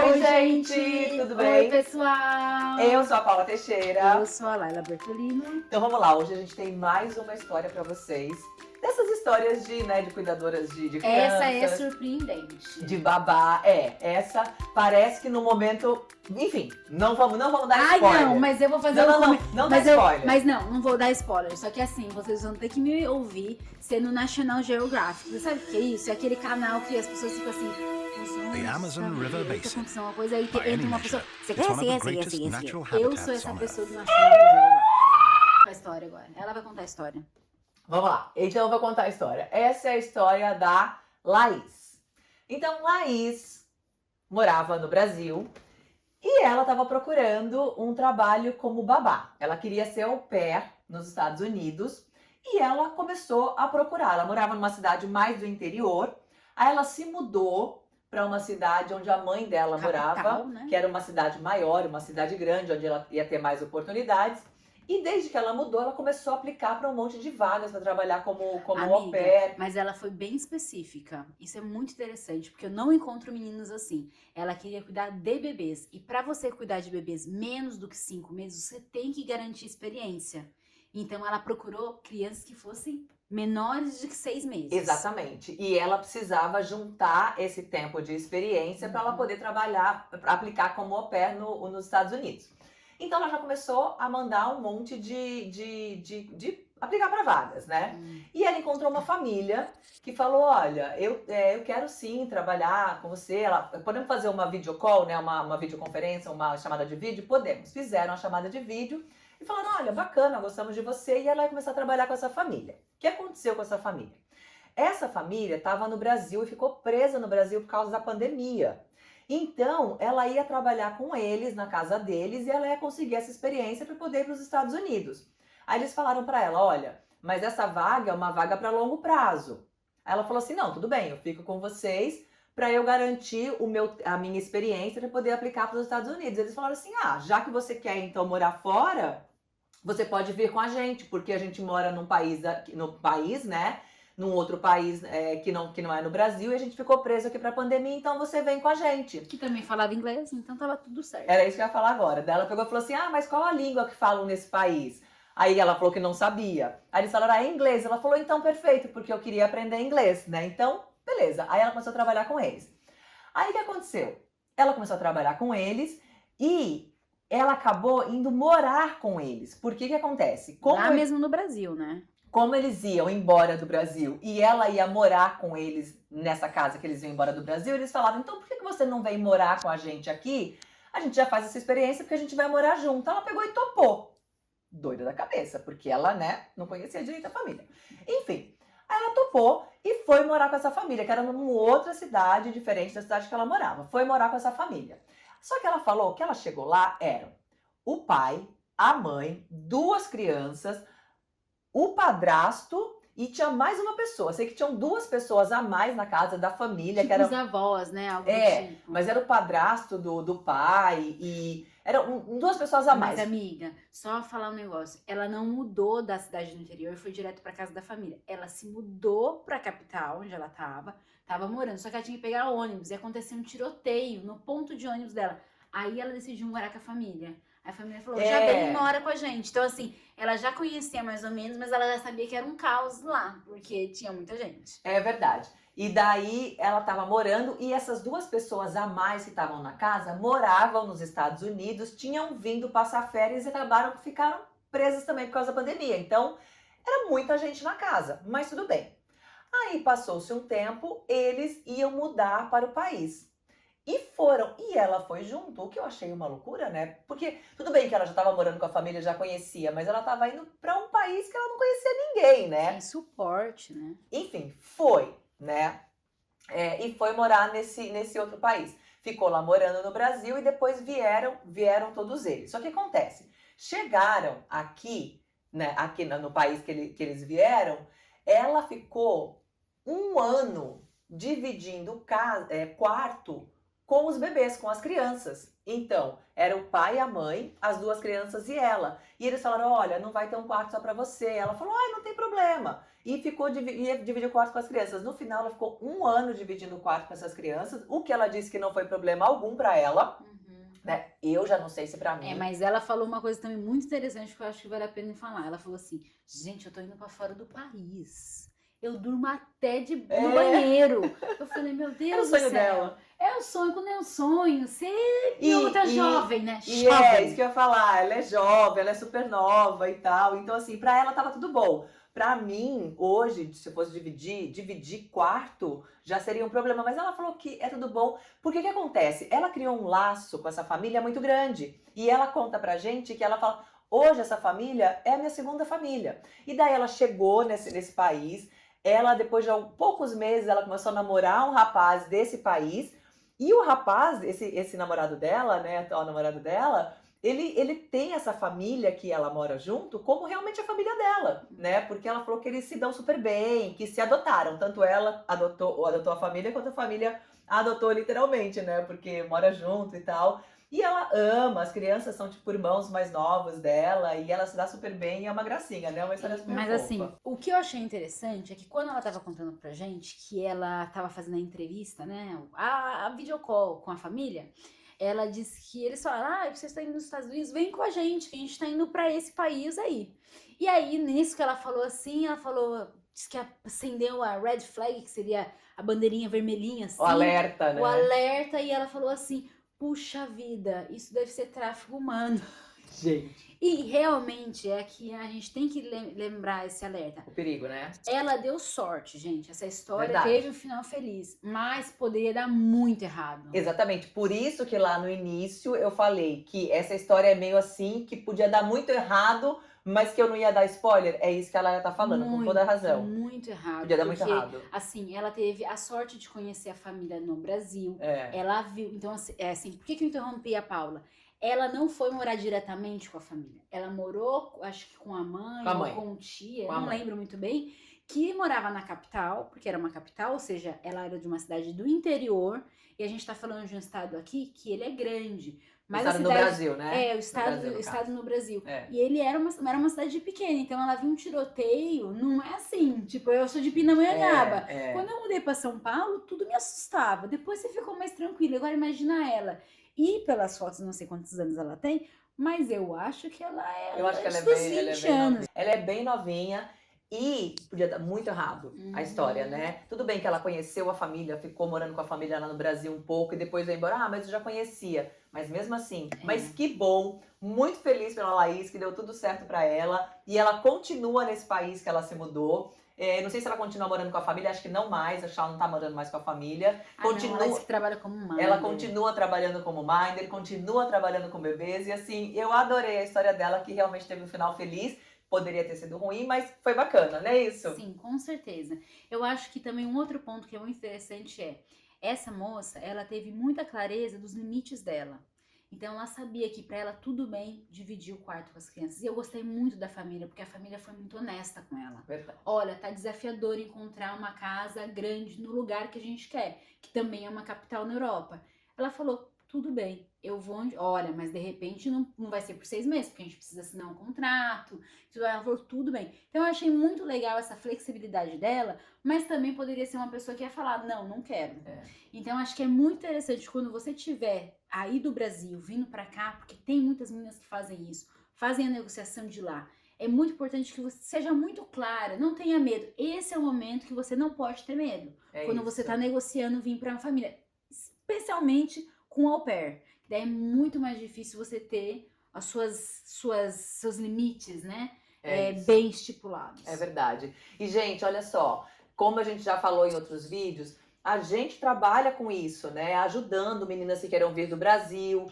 Oi, gente! Tudo bem? Oi, pessoal! Eu sou a Paula Teixeira. Eu sou a Laila Bertolino. Então vamos lá, hoje a gente tem mais uma história pra vocês. Dessas histórias de cuidadoras de crianças. Essa é surpreendente. De babá. Essa parece que no momento... Enfim, não vamos dar spoiler. Não, mas eu vou fazer Não dá spoiler. Mas não vou dar spoiler. Só que assim, vocês vão ter que me ouvir ser no National Geographic. Você sabe o que é isso? É aquele canal que as pessoas ficam assim... The Amazon River Basin. Uma coisa aí By any entra uma pessoa. measure, Você it's one of the quer greatest esse? natural Eu habitats sou essa on pessoa Earth. do National Geographic. A história agora. Ela vai contar a história. Vamos lá, então eu vou contar a história. Essa é a história da Laís. Então, Laís morava no Brasil e ela estava procurando um trabalho como babá. Ela queria ser au pair nos Estados Unidos e ela começou a procurar. Ela morava numa cidade mais do interior, aí ela se mudou para uma cidade onde a mãe dela Capital, morava, né? que era uma cidade maior, uma cidade grande, onde ela ia ter mais oportunidades. E desde que ela mudou, ela começou a aplicar para um monte de vagas para trabalhar como au pair. Mas ela foi bem específica. Isso é muito interessante, porque eu não encontro meninas assim. Ela queria cuidar de bebês. E para você cuidar de bebês menos do que 5 meses, você tem que garantir experiência. Então ela procurou crianças que fossem menores de que 6 meses. Exatamente. E ela precisava juntar esse tempo de experiência para ela poder trabalhar, aplicar como au pair nos Estados Unidos. Então ela já começou a mandar um monte de aplicar para vagas, né? E ela encontrou uma família que falou, olha, eu quero sim trabalhar com você. Podemos fazer uma video call, né? Uma videoconferência, uma chamada de vídeo? Podemos. Fizeram a chamada de vídeo e falaram, olha, bacana, gostamos de você. E ela ia começar a trabalhar com essa família. O que aconteceu com essa família? Essa família estava no Brasil e ficou presa no Brasil por causa da pandemia. Então, ela ia trabalhar com eles, na casa deles, e ela ia conseguir essa experiência para poder ir para os Estados Unidos. Aí eles falaram para ela, olha, mas essa vaga é uma vaga para longo prazo. Aí ela falou assim, não, tudo bem, eu fico com vocês para eu garantir a minha experiência para poder aplicar para os Estados Unidos. Eles falaram assim, já que você quer então morar fora, você pode vir com a gente, porque a gente mora num país, né? Num outro país que não é no Brasil, e a gente ficou preso aqui pra pandemia, então você vem com a gente. Que também falava inglês, então tava tudo certo. Era isso que eu ia falar agora. Daí ela pegou e falou assim, mas qual a língua que falam nesse país? Aí ela falou que não sabia. Aí eles falaram, é inglês. Ela falou, então perfeito, porque eu queria aprender inglês, né? Então, beleza. Aí ela começou a trabalhar com eles. Aí o que aconteceu? Ela começou a trabalhar com eles e ela acabou indo morar com eles. Por que acontece? Lá mesmo no Brasil, né? Como eles iam embora do Brasil e ela ia morar com eles nessa casa que eles iam embora do Brasil, eles falaram, então por que você não vem morar com a gente aqui? A gente já faz essa experiência porque a gente vai morar junto. Ela pegou e topou. Doida da cabeça, porque ela, né, não conhecia direito a família. Enfim, aí ela topou e foi morar com essa família, que era numa outra cidade, diferente da cidade que ela morava. Foi morar com essa família. Só que ela falou que ela chegou lá, eram o pai, a mãe, 2 crianças, o padrasto e tinha mais uma pessoa. Sei que tinham 2 pessoas a mais na casa da família. Tipo que era... os avós, né? Algo tipo. Mas era o padrasto do pai e eram 2 pessoas a mais. Mas, amiga, só falar um negócio. Ela não mudou da cidade do interior e foi direto pra casa da família. Ela se mudou pra capital, onde ela tava morando. Só que ela tinha que pegar ônibus e aconteceu um tiroteio no ponto de ônibus dela. Aí ela decidiu morar com a família. A família falou, já vem e mora com a gente. Então, assim, ela já conhecia mais ou menos, mas ela já sabia que era um caos lá, porque tinha muita gente. É verdade. E daí ela estava morando e essas 2 pessoas a mais que estavam na casa moravam nos Estados Unidos, tinham vindo passar férias e ficaram presas também por causa da pandemia. Então, era muita gente na casa, mas tudo bem. Aí passou-se um tempo, eles iam mudar para o país. E ela foi junto, o que eu achei uma loucura, né? Porque tudo bem que ela já estava morando com a família, já conhecia, mas ela estava indo para um país que ela não conhecia ninguém, né? Sem suporte, né? Enfim, foi, né? E foi morar nesse outro país. Ficou lá morando no Brasil e depois vieram todos eles. Só que acontece, chegaram aqui, né? Aqui no país que eles vieram, ela ficou 1 ano dividindo quarto com os bebês, com as crianças. Então, era o pai e a mãe, as 2 crianças e ela. E eles falaram, olha, não vai ter um quarto só pra você. Ela falou, ai, não tem problema. E ia dividir o quarto com as crianças. No final, ela ficou 1 ano dividindo o quarto com essas crianças, o que ela disse que não foi problema algum pra ela. Né? Eu já não sei se pra mim. Mas ela falou uma coisa também muito interessante que eu acho que vale a pena falar. Ela falou assim, gente, eu tô indo pra fora do país. Eu durmo até no banheiro. Eu falei, meu Deus Era o do sonho céu. dela. É o sonho, quando é um sonho. Você E outra jovem, né? E Jovem. é isso que eu ia falar, ela é jovem, ela é super nova e tal. Então, assim, pra ela tava tudo bom. Pra mim, hoje, se eu fosse dividir quarto já seria um problema. Mas ela falou que é tudo bom. Porque o que acontece? Ela criou um laço com essa família muito grande. E ela conta pra gente que ela fala, hoje essa família é a minha segunda família. E daí ela chegou nesse país. Ela, depois de poucos meses, ela começou a namorar um rapaz desse país. E o rapaz, esse namorado dela, né, atual namorado dela, ele tem essa família que ela mora junto como realmente a família dela, né? Porque ela falou que eles se dão super bem, que se adotaram. Tanto ela adotou a família, quanto a família adotou literalmente, né? Porque mora junto e tal. E ela ama, as crianças são tipo irmãos mais novos dela, e ela se dá super bem, e é uma gracinha, né? Uma história super Mas fofa. assim, o que eu achei interessante é que quando ela tava contando pra gente que ela tava fazendo a entrevista, né, a videocall com a família, ela disse que eles falaram, vocês estão indo nos Estados Unidos, vem com a gente, que a gente tá indo pra esse país aí. E aí, nisso que ela falou assim, disse que acendeu a red flag, que seria a bandeirinha vermelhinha, assim. O alerta, né? O alerta, e ela falou assim, puxa vida, isso deve ser tráfico humano. Gente. E realmente é que a gente tem que lembrar esse alerta. O perigo, né? Ela deu sorte, gente. Essa história Verdade. teve um final feliz, mas poderia dar muito errado. Exatamente. Por isso que lá no início eu falei que essa história é meio assim, que podia dar muito errado, mas que eu não ia dar spoiler. É isso que ela tá falando, com toda a razão. Muito errado. Podia dar muito errado. Assim, ela teve a sorte de conhecer a família no Brasil. É. Ela viu. Então, assim, por que eu interrompi a Paula? Ela não foi morar diretamente com a família. Ela morou, acho que com a mãe, ou com tia, não lembro muito bem, que morava na capital, porque era uma capital, ou seja, ela era de uma cidade do interior, e a gente tá falando de um estado aqui que ele é grande. Mas o estado no Brasil, né? É, o estado no Brasil. É. E ele era uma cidade pequena, então ela viu um tiroteio, não é assim, tipo, eu sou de Pindamonhangaba. Quando eu mudei pra São Paulo, tudo me assustava. Depois você ficou mais tranquila. Agora imagina ela. E pelas fotos, não sei quantos anos ela tem, mas eu acho que ela é. Eu acho que ela é dos bem, 20 anos. Ela é bem novinha. E podia dar muito errado a história, né? Tudo bem que ela conheceu a família, ficou morando com a família lá no Brasil um pouco e depois veio embora. Mas eu já conhecia. Mas mesmo assim, mas que bom, muito feliz pela Laís, que deu tudo certo pra ela. E ela continua nesse país que ela se mudou. Não sei se ela continua morando com a família, acho que não mais, acho que ela não tá morando mais com a família. Ela disse que trabalha como minder. Ela continua trabalhando como minder, continua trabalhando com bebês. E assim, eu adorei a história dela, que realmente teve um final feliz. Poderia ter sido ruim, mas foi bacana, não é isso? Sim, com certeza. Eu acho que também um outro ponto que é muito interessante essa moça, ela teve muita clareza dos limites dela. Então ela sabia que para ela tudo bem dividir o quarto com as crianças. E eu gostei muito da família, porque a família foi muito honesta com ela. Verdade. Olha, tá desafiador encontrar uma casa grande no lugar que a gente quer, que também é uma capital na Europa. Ela falou, tudo bem, eu vou onde... Olha, mas de repente não vai ser por 6 meses, porque a gente precisa assinar um contrato. Ela falou, tudo bem. Então eu achei muito legal essa flexibilidade dela, mas também poderia ser uma pessoa que ia falar, não quero. Então acho que é muito interessante quando você tiver aí do Brasil, vindo pra cá, porque tem muitas meninas que fazem isso, fazem a negociação de lá. É muito importante que você seja muito clara, não tenha medo. Esse é o momento que você não pode ter medo. Quando você tá negociando vir pra uma família, especialmente com au pair. Daí é muito mais difícil você ter as seus limites, né? Bem estipulados. É verdade. E, gente, olha só, como a gente já falou em outros vídeos, a gente trabalha com isso, né? Ajudando meninas que queiram vir do Brasil.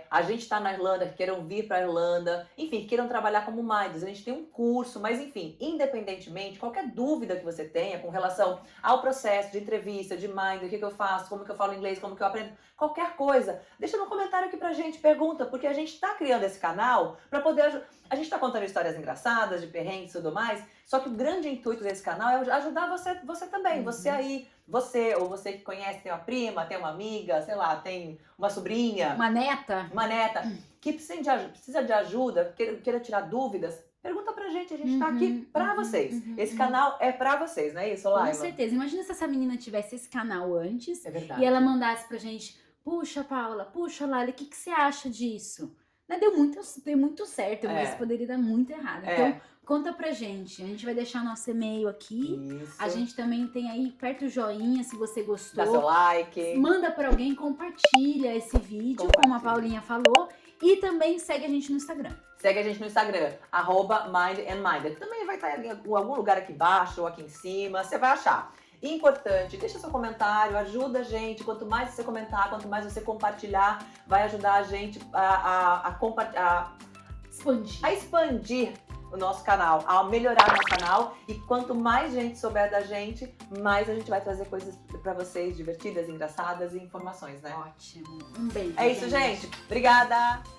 A gente tá na Irlanda, que queiram vir pra Irlanda. Enfim, que queiram trabalhar como minders. A gente tem um curso, mas enfim, independentemente, qualquer dúvida que você tenha com relação ao processo de entrevista, de minder, o que eu faço, como que eu falo inglês, como que eu aprendo, qualquer coisa, deixa no comentário aqui pra gente, pergunta, porque a gente tá criando esse canal pra poder... A gente tá contando histórias engraçadas, de perrengues e tudo mais, só que o grande intuito desse canal é ajudar você também, você aí, ou você que conhece, tem uma prima, tem uma amiga, sei lá, tem uma sobrinha. Uma neta. neta. que precisa de ajuda, queira tirar dúvidas, pergunta pra gente, a gente tá aqui pra vocês. Esse canal é pra vocês, não é isso, Laila? Com certeza. Imagina se essa menina tivesse esse canal antes É verdade. e ela mandasse pra gente, puxa, Paula, puxa, Laila, o que você acha disso? Né, deu muito certo, mas poderia dar muito errado. Então, conta pra gente. A gente vai deixar nosso e-mail aqui. Isso. A gente também tem aí, aperta o joinha se você gostou. Dá seu like. Manda pra alguém, compartilha esse vídeo, como a Paulinha falou. E também segue a gente no Instagram. Segue a gente no Instagram, @MindandMinded. Também vai estar em algum lugar aqui embaixo ou aqui em cima, você vai achar. Importante, deixa seu comentário, ajuda a gente. Quanto mais você comentar, quanto mais você compartilhar, vai ajudar a gente a expandir o nosso canal, a melhorar o nosso canal. E quanto mais gente souber da gente, mais a gente vai trazer coisas pra vocês divertidas, engraçadas e informações, né? Ótimo. Um beijo. É isso, gente. Obrigada!